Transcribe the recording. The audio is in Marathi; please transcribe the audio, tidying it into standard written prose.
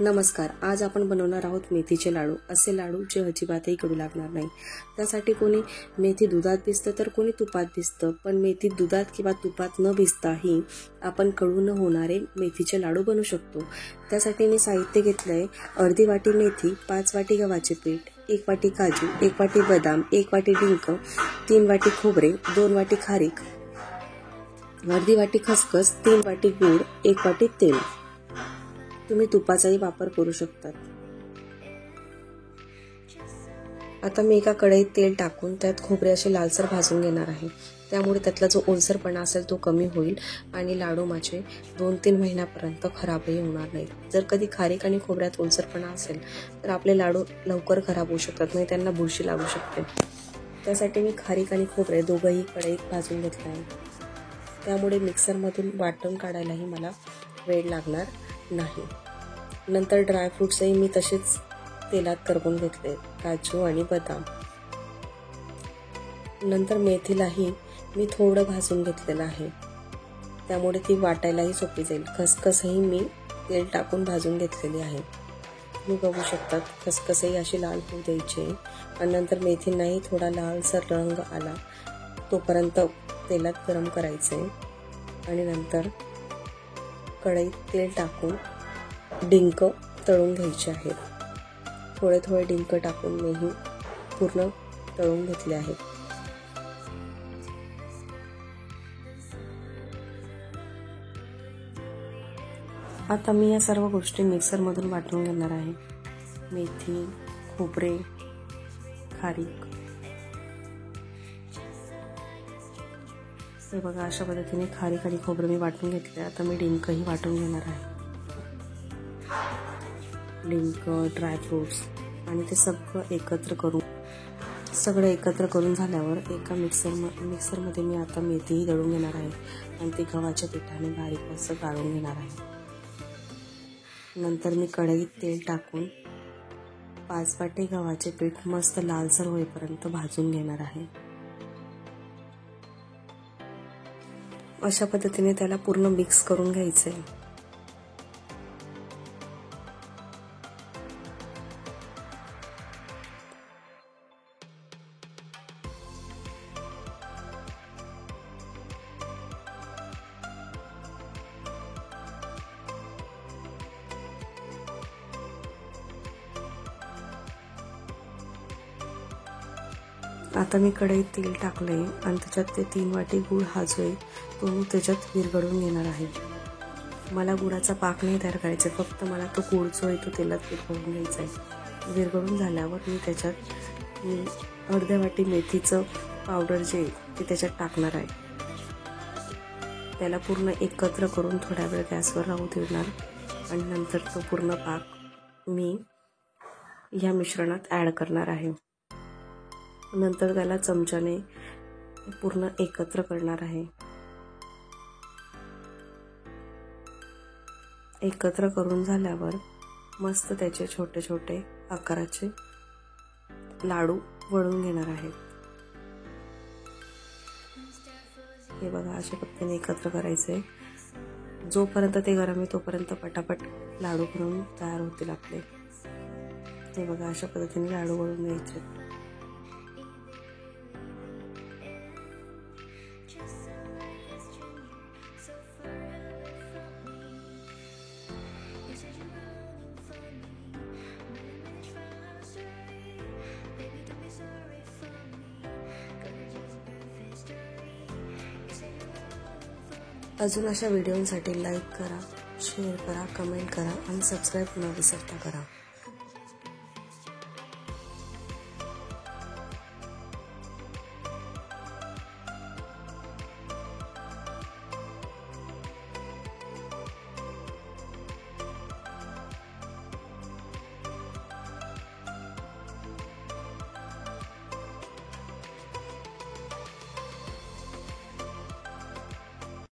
नमस्कार. आज आपण बनवणार आहोत मेथीचे लाडू. असे लाडू जे अजिबातही कडू लागणार नाही. त्यासाठी कोणी मेथी दुधात भिजतं तर कोणी तुपात भिजतं, पण मेथी दुधात किंवा तुपात न भिजताही आपण कडू न होणारे मेथीचे लाडू बनवू शकतो. त्यासाठी मी साहित्य घेतलंय: अर्धी वाटी मेथी, 5 वाटी गव्हाचे पीठ, 1 वाटी काजू, 1 वाटी बदाम, 1 वाटी डिंक, 3 वाटी खोबरे, 2 वाटी खारीक, अर्धी वाटी खसखस, 3 वाटी गूळ, 1 वाटी तेल. तुम्ही तुपाचाही वापर करू शकतात. आता मी एका कढईत तेल टाकून त्यात खोबरे असे लालसर भाजून घेणार आहे. त्यामुळे त्यातला जो ओलसरपणा असेल तो कमी होईल आणि लाडू माझे 2-3 महिन्यापर्यंत खराबही होणार नाहीत. जर कधी खारीक आणि खोबऱ्यात ओलसरपणा असेल तर आपले लाडू लवकर खराब होऊ शकतात, नाही त्यांना बुरशी लागू शकते. त्यासाठी मी खारीक आणि खोबरे दोघंही कढईत भाजून घेतलं आहे. त्यामुळे मिक्सरमधून वाटून काढायलाही मला वेळ लागणार नाही. नंतर ड्रायफ्रूट्सही मी तसेच तेलात करपून घेतले, काजू आणि बदाम. नंतर मेथीलाही मी थोडं भाजून घेतलेलं आहे, त्यामुळे ती वाटायलाही सोपी जाईल. खसखसही मी तेल टाकून भाजून घेतलेली आहे. तुम्ही बघू शकता खसखसही अशी लाल होऊ द्यायची आणि नंतर मेथींनाही थोडा लालसर रंग आला तोपर्यंत तेलात गरम करायचे आणि नंतर कढईत तेल टाकून डिंक तळून घ्यायचे आहेत. थोडे थोडे डिंक टाकून मीही पूर्ण तळून घेतले आहेत. आता मी या सर्व गोष्टी मिक्सरमधून वाटून घेणार आहे. मेथी, खोबरे, खारीक, हे बघा अशा पद्धतीने खारीक आणि खोबरे मी वाटून घेतले. आता मी डिंकही वाटून घेणार आहे. डिंक, ड्रायफ्रूट्स आणि ते सगळं एकत्र करून झाल्यावर एका मिक्सरमध्ये मी आता मेथीही दळून घेणार आहे आणि ती गव्हाच्या पिठाने बारीक असं गाळून घेणार आहे. नंतर मी कढईत तेल टाकून 5 वाटी गव्हाचे पीठ मस्त लालसर होईपर्यंत भाजून घेणार आहे. अशा पद्धतीने त्याला पूर्ण मिक्स करून घ्यायचे. आता मी कढईत तेल टाकले आणि त्याच्यात ते 3 वाटी गूळ हा जो आहे तो मी त्याच्यात विरघळून घेणार आहे. मला गुळाचा पाक नाही तयार करायचा, फक्त मला तो गूळ जो आहे तो तेलात विरघळून घ्यायचा आहे. विरघळून झाल्यावर मी त्याच्यात अर्ध्या वाटी मेथीचं पावडर जे ते त्याच्यात टाकणार आहे. त्याला पूर्ण एकत्र करून थोड्या वेळ गॅसवर राहू देणार आणि नंतर तो पूर्ण पाक मी ह्या मिश्रणात ॲड करणार आहे. नंतर त्याला चमच्याने पूर्ण एकत्र करणार आहे. एकत्र करून झाल्यावर मस्त त्याचे छोटे छोटे आकाराचे लाडू वळून घेणार आहेत. हे बघा अशा पद्धतीने एकत्र करायचे. जोपर्यंत ते गरम आहे तोपर्यंत पटापट लाडू बनवून तयार होतील आपले. हे बघा अशा पद्धतीने लाडू वळून घ्यायचे. अजून अशा व्हिडिओसाठी लाईक करा, शेअर करा, कमेंट करा आणि सबस्क्राईब न विसरता करा.